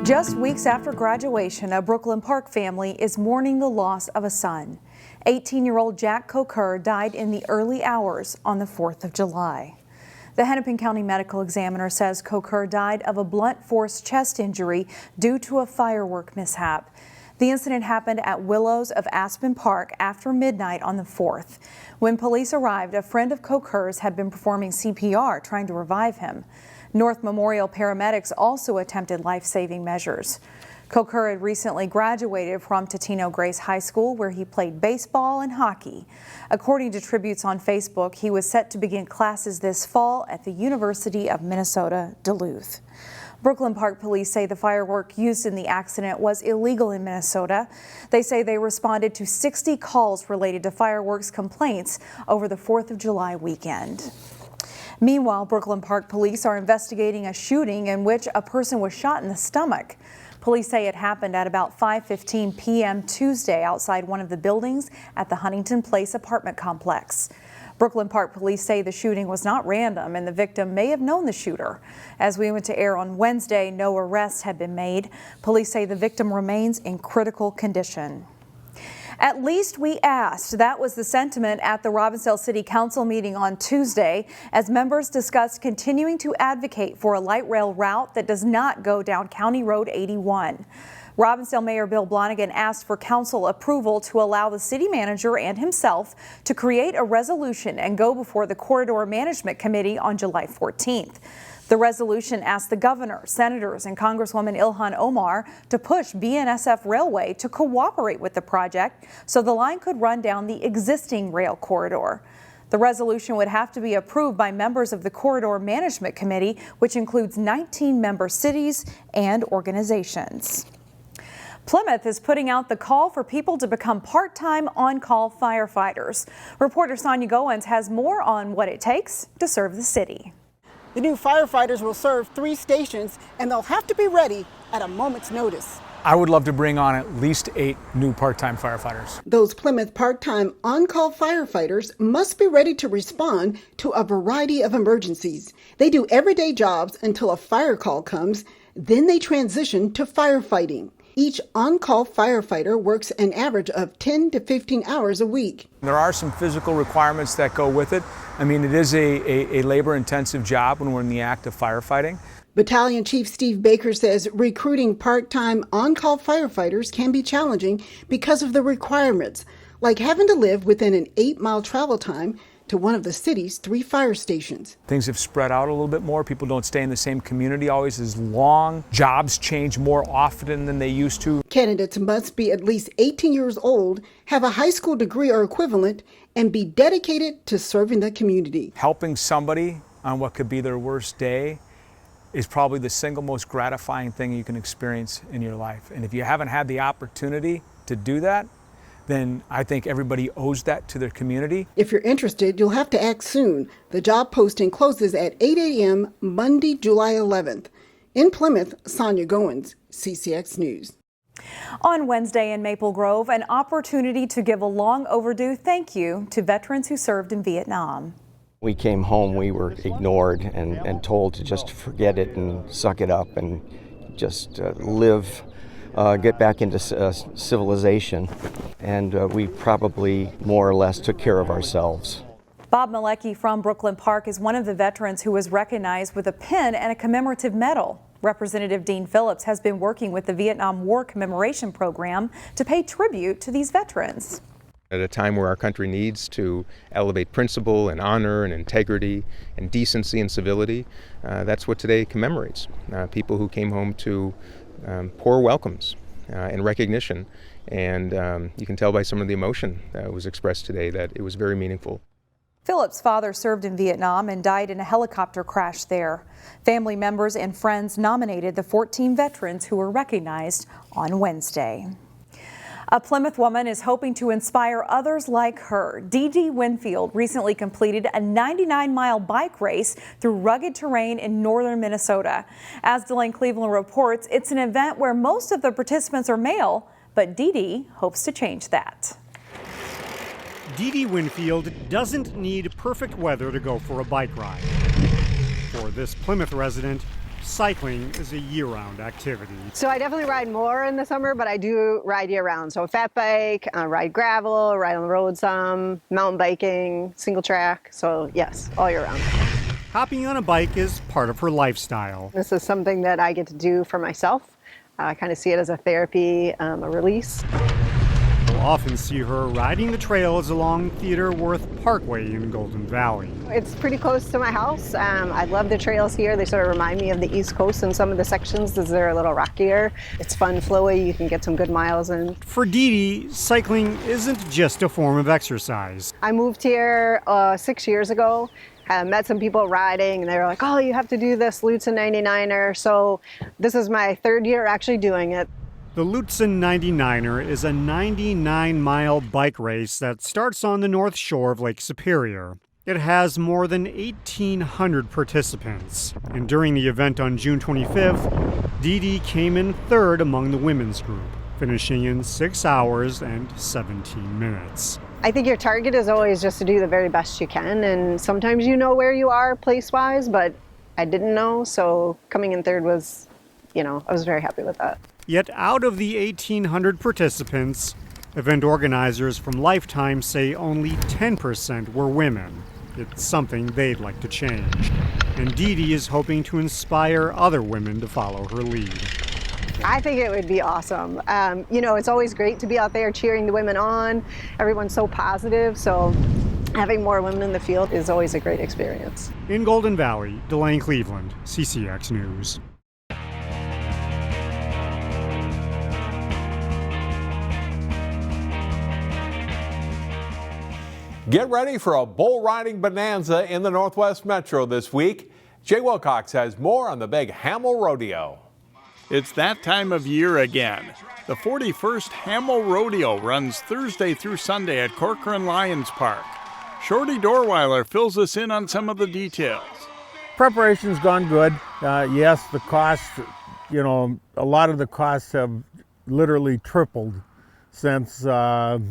Just weeks after graduation, a Brooklyn Park family is mourning the loss of a son. 18-year-old Jack Coker died in the early hours on the 4th of July. The Hennepin County Medical Examiner says Coker died of a blunt force chest injury due to a firework mishap. The incident happened at Willows of Aspen Park after midnight on the 4th. When police arrived, a friend of Coker's had been performing CPR trying to revive him. North Memorial paramedics also attempted life-saving measures. Coker had recently graduated from Totino Grace High School, where he played baseball and hockey. According to tributes on Facebook, he was set to begin classes this fall at the University of Minnesota, Duluth. Brooklyn Park police say the firework used in the accident was illegal in Minnesota. They say they responded to 60 calls related to fireworks complaints over the 4th of July weekend. Meanwhile, Brooklyn Park police are investigating a shooting in which a person was shot in the stomach. Police say it happened at about 5:15 p.m. Tuesday outside one of the buildings at the Huntington Place apartment complex. Brooklyn Park police say the shooting was not random and the victim may have known the shooter. As we went to air on Wednesday, no arrests had been made. Police say the victim remains in critical condition. At least we asked. That was the sentiment at the Robbinsdale City Council meeting on Tuesday as members discussed continuing to advocate for a light rail route that does not go down County Road 81. Robbinsdale Mayor Bill Blonigan asked for council approval to allow the city manager and himself to create a resolution and go before the Corridor Management Committee on July 14th. The resolution asked the governor, senators, and Congresswoman Ilhan Omar to push BNSF Railway to cooperate with the project so the line could run down the existing rail corridor. The resolution would have to be approved by members of the Corridor Management Committee, which includes 19 member cities and organizations. Plymouth is putting out the call for people to become part-time on-call firefighters. Reporter Sonia Goins has more on what it takes to serve the city. The new firefighters will serve 3 stations, and they'll have to be ready at a moment's notice. I would love to bring on at least 8 new part-time firefighters. Those Plymouth part-time on-call firefighters must be ready to respond to a variety of emergencies. They do everyday jobs until a fire call comes, then they transition to firefighting. Each on-call firefighter works an average of 10 to 15 hours a week. There are some physical requirements that go with it. I mean, it is a labor-intensive job when we're in the act of firefighting. Battalion Chief Steve Baker says recruiting part-time on-call firefighters can be challenging because of the requirements, like having to live within an 8-mile travel time to one of the city's 3 fire stations. Things have spread out a little bit more. People don't stay in the same community always as long. Jobs change more often than they used to. Candidates must be at least 18 years old, have a high school degree or equivalent, and be dedicated to serving the community. Helping somebody on what could be their worst day is probably the single most gratifying thing you can experience in your life. And if you haven't had the opportunity to do that, then I think everybody owes that to their community. If you're interested, you'll have to act soon. The job posting closes at 8 a.m. Monday, July 11th. In Plymouth, Sonia Goins, CCX News. On Wednesday in Maple Grove, an opportunity to give a long overdue thank you to veterans who served in Vietnam. We came home, we were ignored and told to just forget it and suck it up and just live. Get back into civilization, and we probably more or less took care of ourselves. Bob Malecki from Brooklyn Park is one of the veterans who was recognized with a pin and a commemorative medal. Representative Dean Phillips has been working with the Vietnam War Commemoration Program to pay tribute to these veterans. At a time where our country needs to elevate principle and honor and integrity and decency and civility, that's what today commemorates. People who came home to pour welcomes and recognition, and you can tell by some of the emotion that was expressed today that it was very meaningful. Philip's father served in Vietnam and died in a helicopter crash there. Family members and friends nominated the 14 veterans who were recognized on Wednesday. A Plymouth woman is hoping to inspire others like her. Dee Dee Winfield recently completed a 99-mile bike race through rugged terrain in northern Minnesota. As Delane Cleveland reports, it's an event where most of the participants are male, but Dee Dee hopes to change that. Dee Dee Winfield doesn't need perfect weather to go for a bike ride. For this Plymouth resident, cycling is a year-round activity. So I definitely ride more in the summer, but I do ride year-round. So fat bike, ride gravel, ride on the road some, mountain biking, single track. So yes, all year round. Hopping on a bike is part of her lifestyle. This is something that I get to do for myself. I kind of see it as a therapy, a release. You'll often see her riding the trails along Theodore Worth Parkway in Golden Valley. It's pretty close to my house. I love the trails here. They sort of remind me of the East Coast in some of the sections as they're a little rockier. It's fun, flowy. You can get some good miles in. For Dee Dee, cycling isn't just a form of exercise. I moved here 6 years ago. I met some people riding, and they were like, oh, you have to do this Lutsen 99er. So this is my third year actually doing it. The Lutsen 99er is a 99-mile bike race that starts on the north shore of Lake Superior. It has more than 1,800 participants. And during the event on June 25th, Dee Dee came in third among the women's group, finishing in 6 hours and 17 minutes. I think your target is always just to do the very best you can, and sometimes you know where you are place-wise, but I didn't know, so coming in third was, I was very happy with that. Yet out of the 1,800 participants, event organizers from Lifetime say only 10% were women. It's something they'd like to change. And Dee Dee is hoping to inspire other women to follow her lead. I think it would be awesome. It's always great to be out there cheering the women on. Everyone's so positive, so having more women in the field is always a great experience. In Golden Valley, Delane Cleveland, CCX News. Get ready for a bull riding bonanza in the Northwest Metro this week. Jay Wilcox has more on the big Hamel Rodeo. It's that time of year again. The 41st Hamel Rodeo runs Thursday through Sunday at Corcoran Lions Park. Shorty Dorweiler fills us in on some of the details. Preparation's gone good. Yes, the cost, a lot of the costs have literally tripled since 2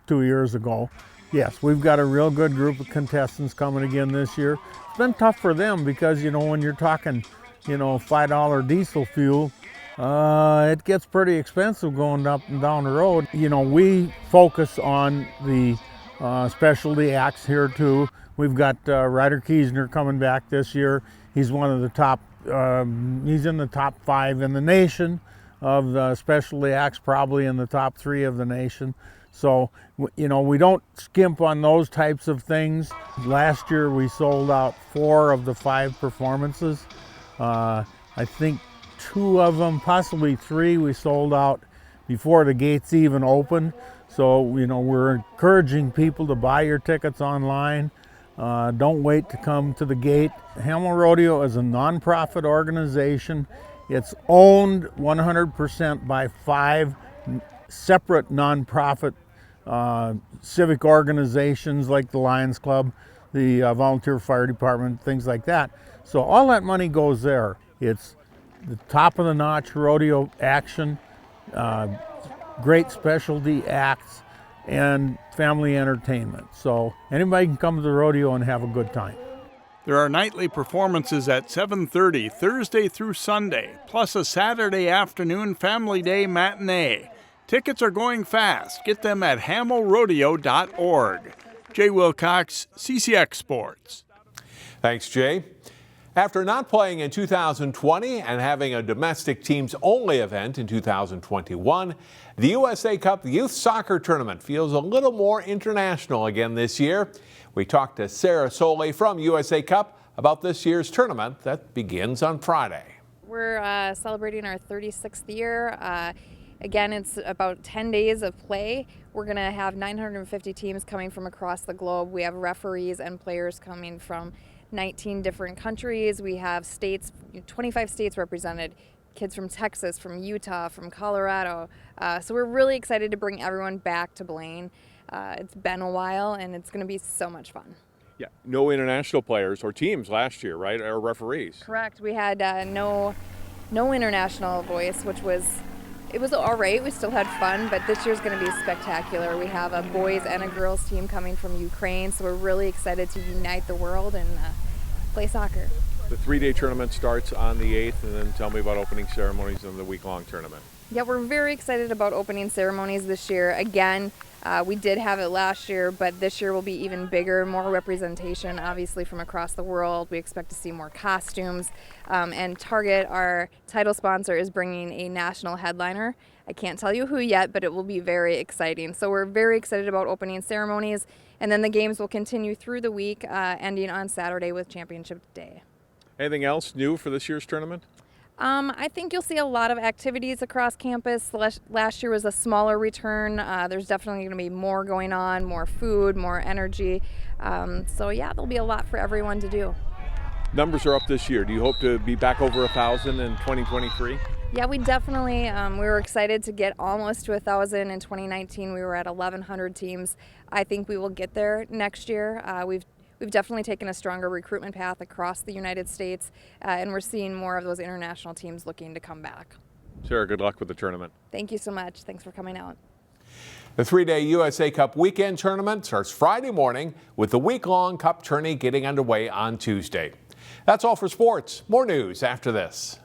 years ago. Yes, we've got a real good group of contestants coming again this year. It's been tough for them because, when you're talking, $5 diesel fuel, it gets pretty expensive going up and down the road. We focus on the specialty acts here too. We've got Ryder Kiesner coming back this year. He's one of the top, he's in the top 5 in the nation of the specialty acts, probably in the top 3 of the nation. So, we don't skimp on those types of things. Last year we sold out 4 of the 5 performances. I think 2 of them, possibly 3, we sold out before the gates even opened. So, we're encouraging people to buy your tickets online. Don't wait to come to the gate. Hamel Rodeo is a nonprofit organization. It's owned 100% by 5 separate nonprofit civic organizations like the Lions Club, the Volunteer Fire Department, things like that. So all that money goes there. It's the top of the notch rodeo action, great specialty acts, and family entertainment. So anybody can come to the rodeo and have a good time. There are nightly performances at 7:30 Thursday through Sunday, plus a Saturday afternoon family day matinee. Tickets are going fast. Get them at hamelrodeo.org. Jay Wilcox, CCX Sports. Thanks, Jay. After not playing in 2020 and having a domestic teams-only event in 2021, the USA Cup Youth Soccer Tournament feels a little more international again this year. We talked to Sarah Soley from USA Cup about this year's tournament that begins on Friday. We're celebrating our 36th year. Again, it's about 10 days of play. We're going to have 950 teams coming from across the globe. We have referees and players coming from 19 different countries. We have states, 25 states represented, kids from Texas, from Utah, from Colorado. So we're really excited to bring everyone back to Blaine. It's been a while, and it's going to be so much fun. Yeah, no international players or teams last year, right, or referees? Correct. We had no international voice, which was all right. We still had fun, but this year's going to be spectacular. We have a boys and a girls team coming from Ukraine, so we're really excited to unite the world and play soccer. The 3-day tournament starts on the 8th, and then tell me about opening ceremonies and the week-long tournament. Yeah, we're very excited about opening ceremonies this year. Again, we did have it last year, but this year will be even bigger, more representation, obviously, from across the world. We expect to see more costumes. And Target, our title sponsor, is bringing a national headliner. I can't tell you who yet, but it will be very exciting. So we're very excited about opening ceremonies, and then the games will continue through the week, ending on Saturday with Championship Day. Anything else new for this year's tournament? I think you'll see a lot of activities across campus. Last year was a smaller return. There's definitely going to be more going on, more food, more energy. So yeah, there'll be a lot for everyone to do. Numbers are up this year. Do you hope to be back over 1,000 in 2023? Yeah, we definitely, we were excited to get almost to 1,000 in 2019. We were at 1,100 teams. I think we will get there next year. We've definitely taken a stronger recruitment path across the United States, and we're seeing more of those international teams looking to come back. Sarah, good luck with the tournament. Thank you so much. Thanks for coming out. The 3-day USA Cup weekend tournament starts Friday morning with the week-long Cup tourney getting underway on Tuesday. That's all for sports. More news after this.